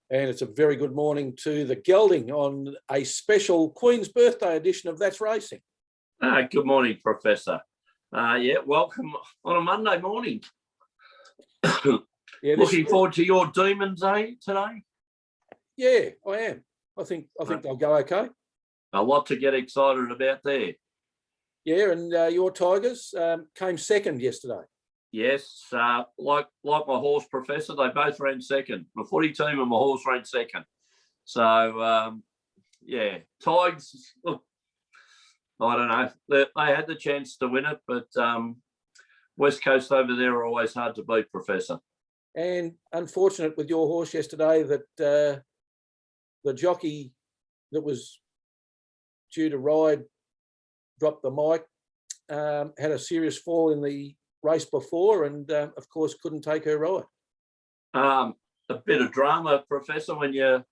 And it's a very good morning to the Gelding on a special Queen's Birthday edition of That's Racing. Good morning, Professor. Welcome on a Monday morning. Looking forward to your Demons, today? Yeah, I am. I think they'll go okay. A lot to get excited about there. Yeah, and your Tigers came second yesterday. Yes, like my horse, Professor, they both ran second. My footy team and my horse ran second. So, Tigers, look, I don't know. They had the chance to win it, but West Coast over there are always hard to beat, Professor. And unfortunate with your horse yesterday that the jockey that was due to ride dropped the mic, had a serious fall in the race before and, of course, couldn't take her ride. A bit of drama, Professor, when you're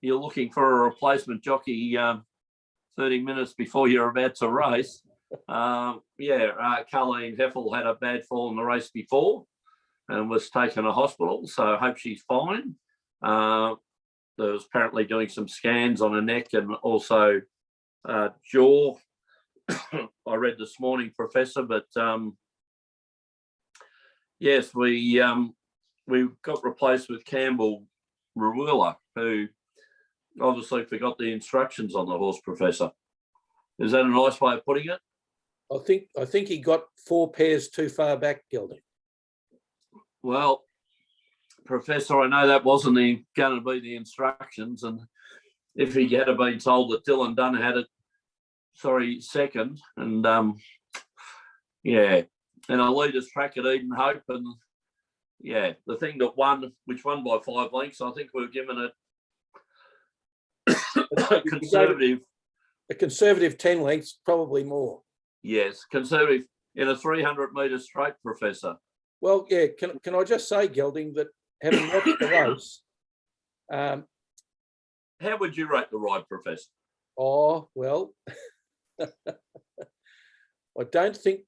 looking for a replacement jockey 30 minutes before you're about to race. Carleen Heffel had a bad fall in the race before and was taken to hospital, so I hope she's fine. There was apparently doing some scans on her neck and also jaw. I read this morning, Professor, but yes, we got replaced with Campbell Rawula, who obviously forgot the instructions on the horse, Professor. Is that a nice way of putting it? I think he got 4 pairs too far back, Gelding. Well, Professor, I know that wasn't going to be the instructions, and if he had been told that Dylan Dunn had it, second, and and a leader's track at Eden Hope, and the thing that won, which won by 5 lengths, I think we were given it conservative. A conservative 10 lengths, probably more. Yes, conservative in a 300-metre straight, Professor. Well, yeah, can I just say, Gelding, that having watched the race... how would you rate the ride, Professor? Oh, well, I don't think...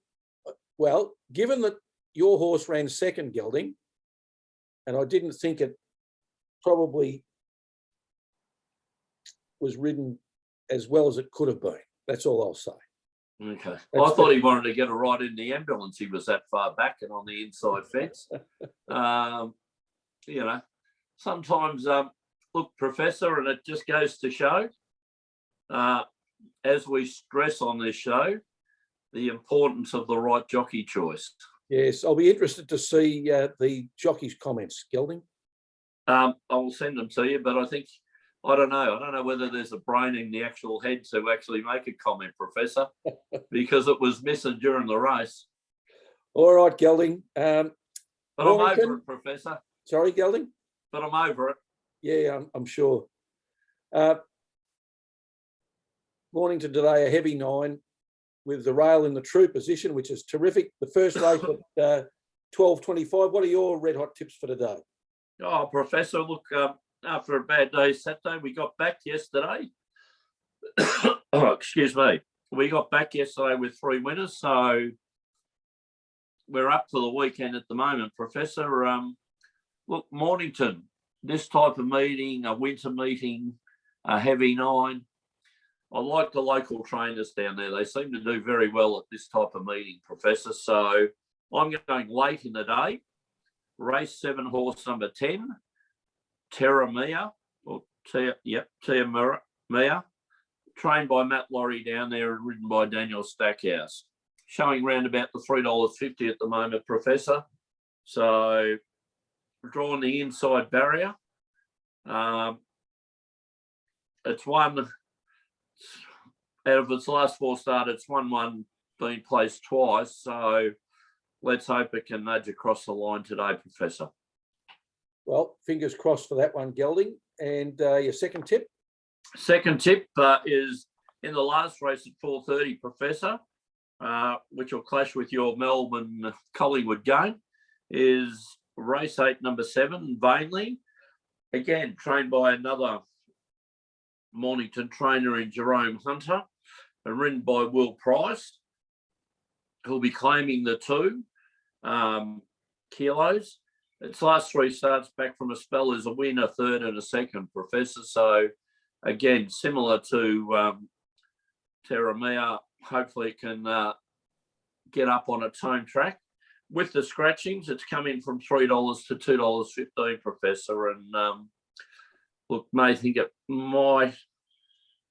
Well, given that your horse ran second, Gelding, and I didn't think it probably was ridden as well as it could have been. That's all I'll say. Okay. I thought he wanted to get a ride in the ambulance. He was that far back and on the inside fence. Sometimes, look, Professor, and it just goes to show, as we stress on this show, the importance of the right jockey choice. Yes, I'll be interested to see the jockey's comments, Gelding. I will send them to you, but I don't know whether there's a brain in the actual head to actually make a comment, Professor, because it was missing during the race. All right, Gelding. But Mornington, I'm over it, Professor. Sorry, Gelding? But I'm over it. Yeah, I'm sure. Mornington today, a heavy 9 with the rail in the true position, which is terrific. The first race at 12:25. What are your red-hot tips for today? Oh, Professor, look, after a bad day Saturday, we got back yesterday. Excuse me. We got back yesterday with 3 winners, so we're up to the weekend at the moment, Professor. Look, Mornington, this type of meeting, a winter meeting, a heavy 9. I like the local trainers down there. They seem to do very well at this type of meeting, Professor. So I'm going late in the day. Race 7, horse number 10. Terra Mia, Mia, trained by Matt Laurie down there and ridden by Daniel Stackhouse. Showing round about the $3.50 at the moment, Professor. So drawing the inside barrier. It's won, out of its last 4 starts, it's won one, been placed twice. So let's hope it can nudge across the line today, Professor. Well, fingers crossed for that one, Gelding. And your second tip? Second tip is in the last race at 4:30, Professor, which will clash with your Melbourne Collingwood game, is race 8, number 7, Vainly. Again, trained by another Mornington trainer in Jerome Hunter and ridden by Will Price, who'll be claiming the 2 kilos. its last 3 starts back from a spell is a win, a third and a second, Professor. So again, similar to Terramea, hopefully it can get up on its home track. With the scratchings, it's come in from $3 to $2.15, Professor. And look, may think it might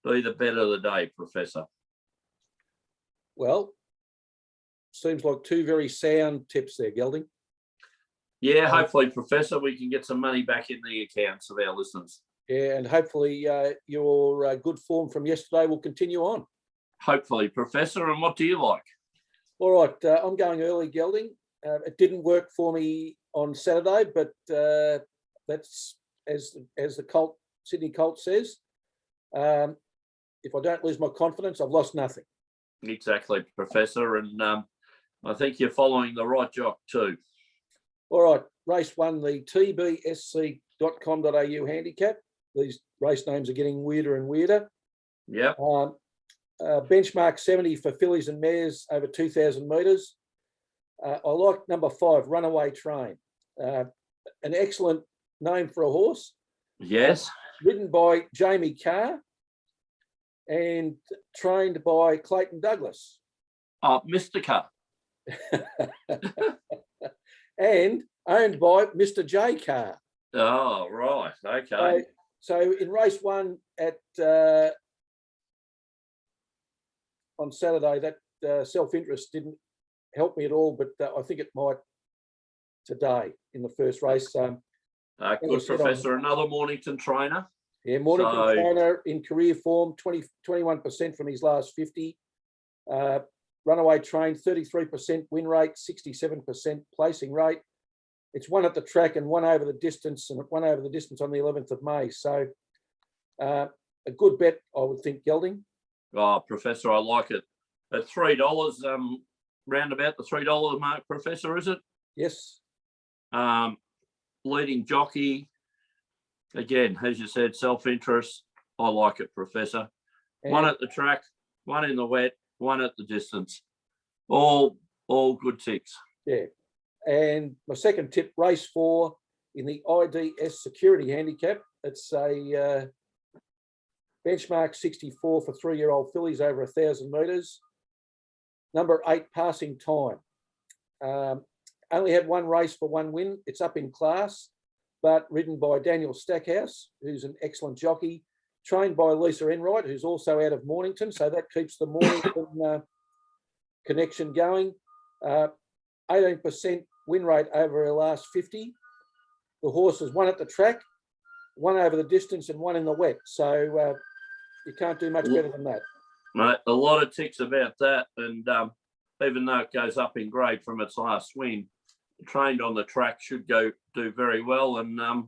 be the bet of the day, Professor. Well, seems like 2 very sound tips there, Gelding. Yeah, hopefully, Professor, we can get some money back in the accounts of our listeners. Yeah, and hopefully your good form from yesterday will continue on. Hopefully, Professor. And what do you like? All right, I'm going early, Gelding. It didn't work for me on Saturday, but that's as the Sydney Colt says. If I don't lose my confidence, I've lost nothing. Exactly, Professor. And I think you're following the right jock too. All right, race 1, the tbsc.com.au handicap. These race names are getting weirder and weirder. Yep. Benchmark 70 for fillies and mares over 2,000 metres. I like number 5, Runaway Train. An excellent name for a horse. Yes. Ridden by Jamie Carr and trained by Clayton Douglas. Oh, Mr. Carr. And owned by Mr. J. Carr. Oh, right. Okay. So in race 1 at on Saturday, that self-interest didn't help me at all, but I think it might today in the first race. Good, Professor. Another Mornington trainer. Yeah, Mornington trainer in career form, 21% from his last 50. Runaway Train, 33% win rate, 67% placing rate. It's one at the track and one over the distance, and one over the distance on the 11th of May. So a good bet, I would think, Gelding. Oh, Professor, I like it. At $3, round about the $3 mark, Professor, is it? Yes. Leading jockey, again, as you said, self-interest. I like it, Professor. And one at the track, one in the wet, one at the distance. All good ticks. Yeah. And my second tip, race 4 in the IDS security handicap. It's a benchmark 64 for 3-year-old fillies over 1,000 metres. Number 8, Passing Time. Only had one race for one win. It's up in class, but ridden by Daniel Stackhouse, who's an excellent jockey, trained by Lisa Enright, who's also out of Mornington. So that keeps the Mornington connection going. 18% win rate over her last 50. The horses, one at the track, one over the distance, and one in the wet. So you can't do much better than that. Mate, a lot of ticks about that. And even though it goes up in grade from its last win, trained on the track should do very well. And I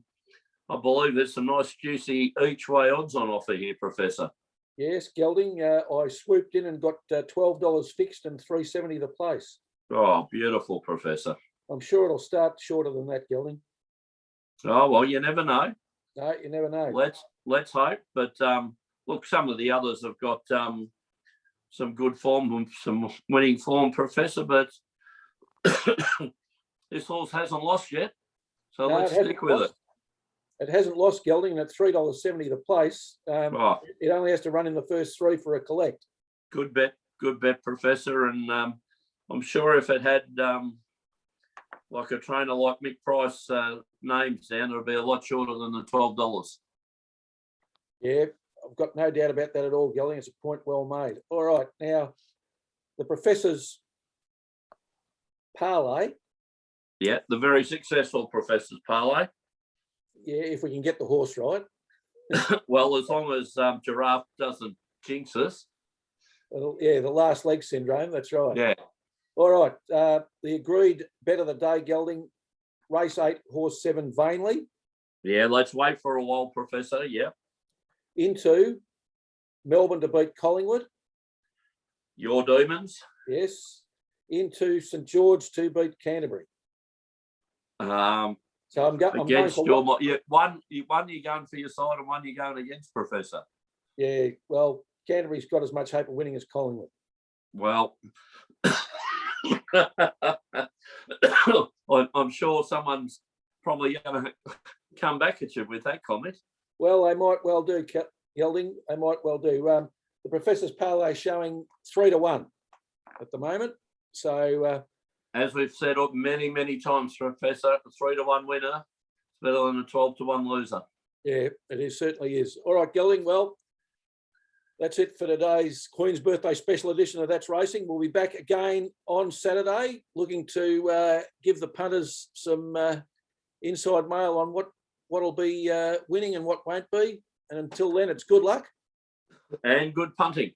believe there's some nice juicy each way odds on offer here, Professor. Yes, Gelding. I swooped in and got $12 fixed and $3.70 the place. Oh, beautiful, Professor. I'm sure it'll start shorter than that, Gelding. Oh, well, you never know. No, you never know. Let's hope. But look, some of the others have got some good form, some winning form, Professor. But this horse hasn't lost yet, so let's stick with it. It hasn't lost, Gelding, at $3.70 the place. It only has to run in the first 3 for a collect. Good bet, Professor. And I'm sure if it had like a trainer like Mick Price names down, it'll be a lot shorter than the $12. Yeah, I've got no doubt about that at all, Gelding. It's a point well made. All right, now the Professor's Parlay. Yeah, the very successful Professor's Parlay. Yeah, if we can get the horse right. Well, as long as Giraffe doesn't jinx us. Yeah, the last leg syndrome, that's right. Yeah. All right, the agreed bet of the day, Gelding, race 8, horse 7, Vainly. Yeah, let's wait for a while, Professor, yeah. Into Melbourne to beat Collingwood. Your Demons. Yes. Into St George to beat Canterbury. So I'm going for one you're going for your side and one you're going against, Professor. Yeah, well, Canterbury's got as much hope of winning as Collingwood. Well, I'm sure someone's probably going to come back at you with that comment. Well, they might well do, Gelding. They might well do. The Professor's Parlay showing 3-1 at the moment. So, as we've said many, many times, Professor, a 3-1 winner is better than a 12-1 loser. yeah, it certainly is. All right, Gelding. Well, that's it for today's Queen's Birthday special edition of That's Racing. We'll be back again on Saturday, looking to give the punters some inside mail on what'll be winning and what won't be. And until then, it's good luck. And good punting.